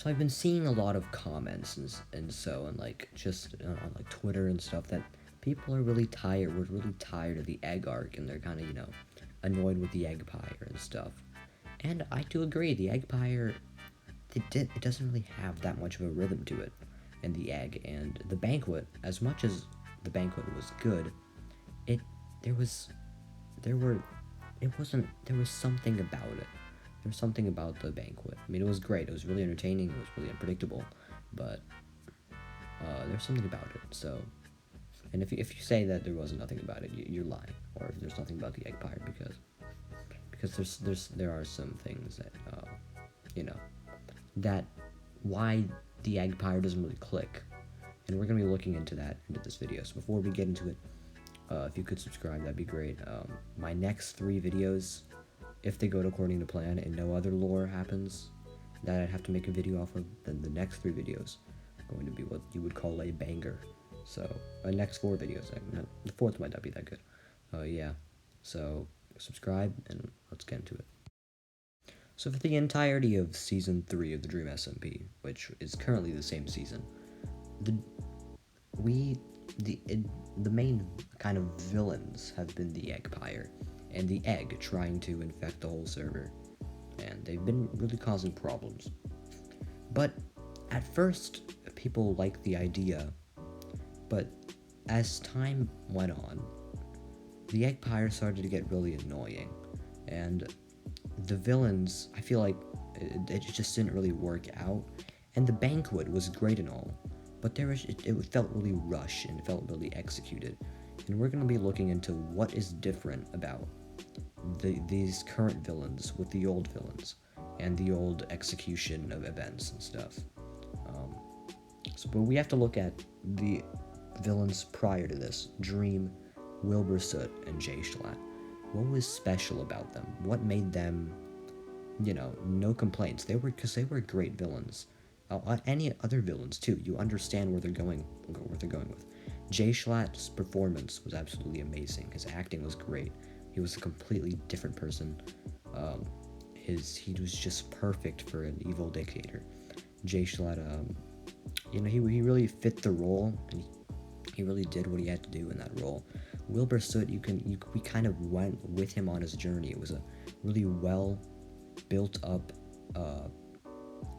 So I've been seeing a lot of comments and like just on like Twitter and stuff that people are really tired. We're really tired of the egg arc, and they're kind of annoyed with the Eggpire and stuff. And I do agree. The Eggpire, it doesn't really have that much of a rhythm to it, and the egg and the Banquet. As much as the Banquet was good, it there was there were it wasn't there was something about it. There was something about the Banquet. I mean, it was great. It was really entertaining. It was really unpredictable, but there's something about it. So, and if you say that there wasn't nothing about it, you're lying. Or if there's nothing about the Eggpire, because there are some things that you know that why the Eggpire doesn't really click, and we're gonna be looking into this video. So before we get into it, if you could subscribe, that'd be great. My next 3 videos, if they go according to plan and no other lore happens that I'd have to make a video off of, then the next 3 videos are going to be what you would call a banger. So, next 4 videos, the 4th might not be that good. Yeah. So, subscribe and let's get into it. So for the entirety of Season 3 of the Dream SMP, which is currently the same season, the main kind of villains have been the Eggpire and the egg trying to infect the whole server, and they've been really causing problems. But at first, people liked the idea, but as time went on, the Eggpire started to get really annoying, and the villains, I feel like it just didn't really work out. And the Banquet was great and all, but it felt really rushed and it felt really executed. And we're going to be looking into what is different about these current villains with the old villains and the old execution of events and stuff. But we have to look at the villains prior to this: Dream, Wilbur Soot, and Jay Schlatt. What was special about them? What made them, no complaints? Because they were great villains. Any other villains too. You understand where they're going with. Jay Schlatt's performance was absolutely amazing. His acting was great. He was a completely different person. He was just perfect for an evil dictator. Jay Schlatt, he really fit the role, and he really did what he had to do in that role. Wilbur Soot, we kind of went with him on his journey. It was a really well built up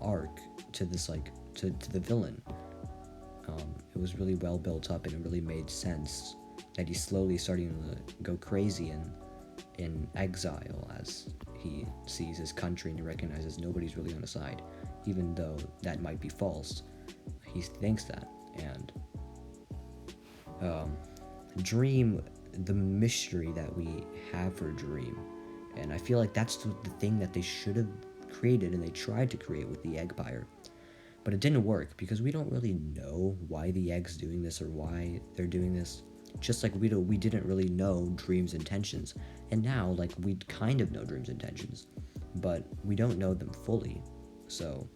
arc to this, to the villain. It was really well built up, and it really made sense that he's slowly starting to go crazy in exile as he sees his country and he recognizes nobody's really on his side, even though that might be false. He thinks that. And Dream, the mystery that we have for Dream, and I feel like that's the thing that they should have created, and they tried to create with the Eggpire, but it didn't work because we don't really know why the egg's doing this or why they're doing this. Just like we didn't really know Dream's intentions, and now we kind of know Dream's intentions, but we don't know them fully. So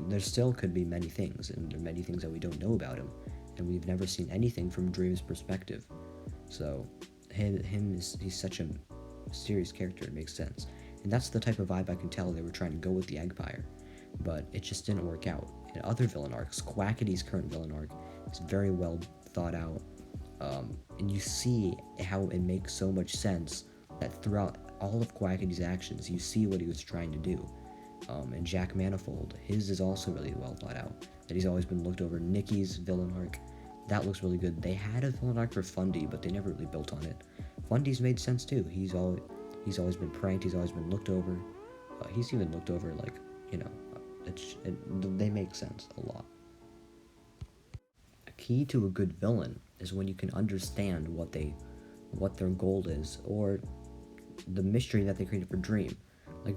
there still could be many things, and there are many things that we don't know about him, and we've never seen anything from Dream's perspective. So he's such a mysterious character. It makes sense, and that's the type of vibe I can tell they were trying to go with the Eggpire, but it just didn't work out. In other villain arcs, Quackity's current villain arc is very well thought out, and you see how it makes so much sense that throughout all of Quackity's actions, you see what he was trying to do. And Jack Manifold, his is also really well thought out, that he's always been looked over. Nikki's villain arc, that looks really good. They had a villain arc for Fundy, but they never really built on it. Fundy's made sense too. He's always been pranked, he's always been looked over. He's even looked over, they make sense a lot. A key to a good villain is when you can understand what their goal is, or the mystery that they created for Dream.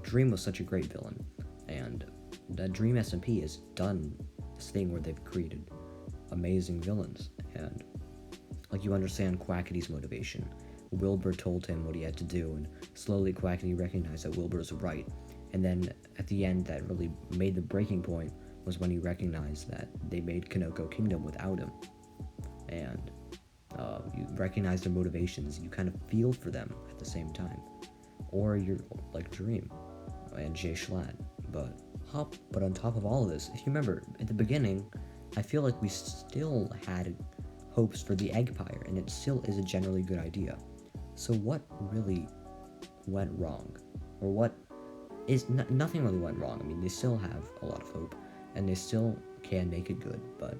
Dream was such a great villain, and the Dream SMP has done this thing where they've created amazing villains, and you understand Quackity's motivation. Wilbur told him what he had to do, and slowly Quackity recognized that Wilbur was right. And then at the end, that really made the breaking point was when he recognized that they made Kanoko Kingdom without him. And you recognize their motivations, you kind of feel for them at the same time. Or you're like Dream and Jay Schlatt, but But on top of all of this, if you remember, at the beginning, I feel like we still had hopes for the Eggpire, and it still is a generally good idea. So what really went wrong? Or what is... nothing really went wrong. I mean, they still have a lot of hope, and they still can make it good, but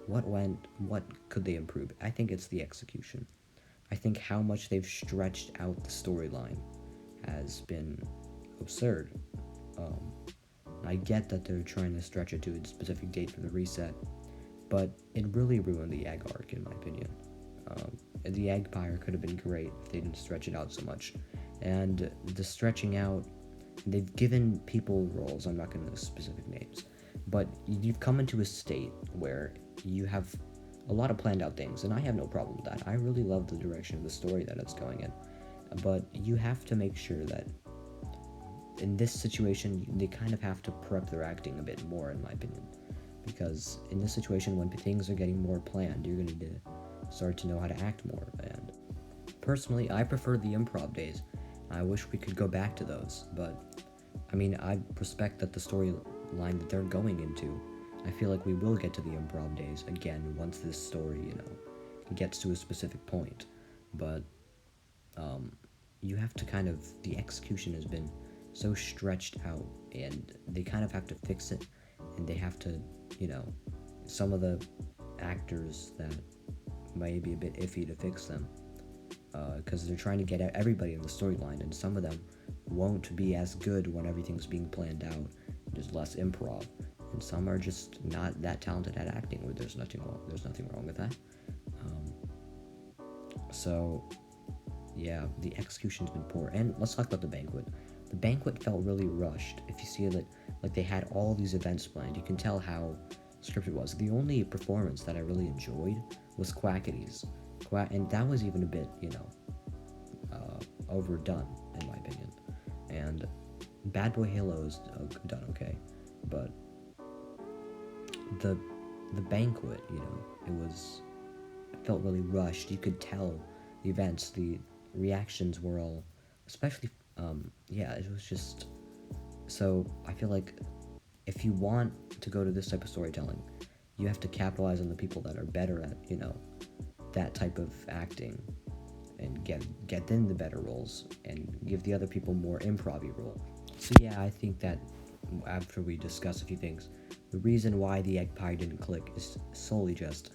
what could they improve? I think it's the execution. I think how much they've stretched out the storyline has been absurd. I get that they're trying to stretch it to a specific date for the reset, but it really ruined the egg arc, in my opinion. The Eggpire could have been great if they didn't stretch it out so much. And the stretching out, they've given people roles, I'm not going to know specific names, but you've come into a state where you have a lot of planned out things, and I have no problem with that. I really love the direction of the story that it's going in. But you have to make sure that in this situation, they kind of have to prep their acting a bit more, in my opinion. Because in this situation, when things are getting more planned, you're going to need to start to know how to act more. And personally, I prefer the improv days. I wish we could go back to those, but I mean, I respect that the storyline that they're going into, I feel like we will get to the improv days again once this story, gets to a specific point. But you have to kind of, the execution has been so stretched out, and they kind of have to fix it, and they have to, some of the actors that may be a bit iffy to fix them, because they're trying to get everybody in the storyline, and some of them won't be as good when everything's being planned out. There's less improv, and some are just not that talented at acting. Where there's nothing wrong with that. So yeah, the execution's been poor. And let's talk about the Banquet. The Banquet felt really rushed. If you see that, like, they had all these events planned, you can tell how scripted it was. The only performance that I really enjoyed was Quackity's. And that was even a bit, overdone, in my opinion. And Bad Boy Halo's done okay, but the Banquet, it felt really rushed. You could tell the events, the reactions were all, especially, it was just, so I feel like if you want to go to this type of storytelling, you have to capitalize on the people that are better at, that type of acting, and get them the better roles, and give the other people more improv-y role. So yeah, I think that after we discuss a few things, the reason why the Eggpire didn't click is solely just,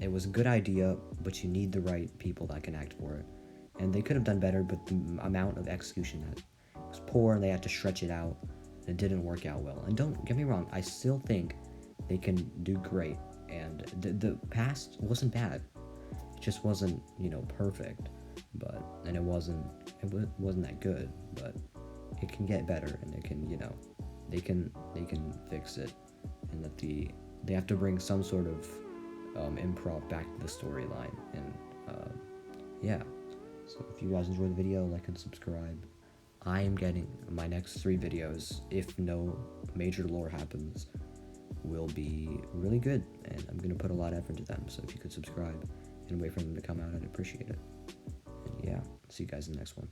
it was a good idea, but you need the right people that can act for it. And they could have done better, but the amount of execution that was poor, and they had to stretch it out, and it didn't work out well. And don't get me wrong, I still think they can do great, and the past wasn't bad. It just wasn't, perfect, and it wasn't that good, but it can get better, and it can, they can fix it, and that they have to bring some sort of improv back to the storyline. And yeah, so if you guys enjoyed the video, like and subscribe. I am getting my next 3 videos, if no major lore happens, will be really good, and I'm gonna put a lot of effort into them. So if you could subscribe and wait for them to come out, I'd appreciate it. And yeah, see you guys in the next one.